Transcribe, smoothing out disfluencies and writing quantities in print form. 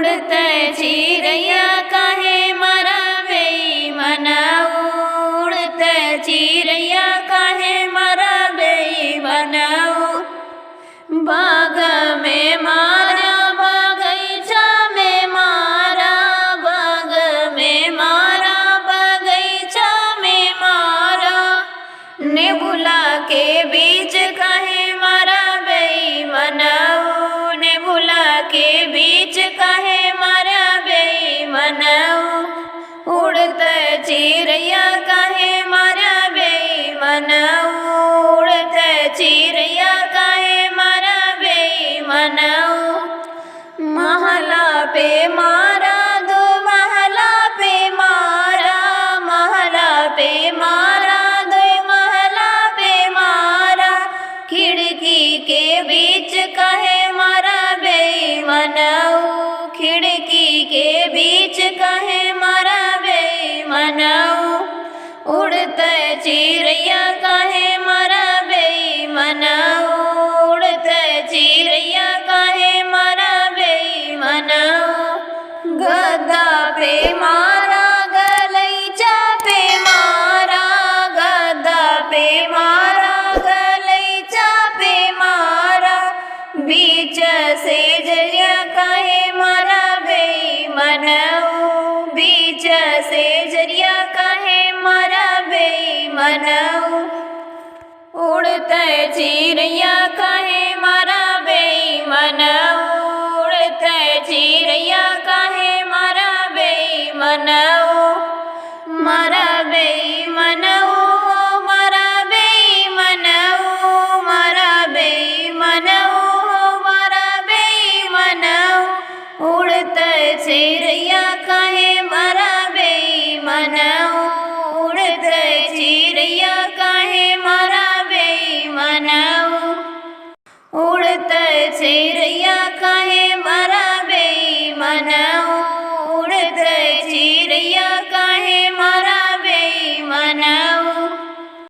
उड़ते चिरैया काहे मारा बेईमान, उड़ते चिरैया काहे मारा बेईमान। बाग में मारा बगीचा में मारा, बाग में मारा बगीचा में मारा। नेबुला के बीच काहे मारा बेईमान, नेबुला के बीच काहे मारा बेईमान। उड़ते चिरैया काहे मारा बेईमान, उड़ते चिरैया काहे मारा बेईमान। महला पे मारा दो महला पे मारा, महला पे मारा दो महला पे मारा। खिड़की के बीच काहे मारा बेईमान, खिड़की के बीच काहे मारा बेईमान। उड़ते चिरैया काहे मारा बेईमान, उड़ते चिरैया काहे मारा बेईमान। गद्दा पे मारा गलैचा पे मारा, गद्दा पे मारा गलैचा पे मारा। बीच से जरिया काहे मारा बेईमान, बीच से जरिया काहे मारा बेईमान।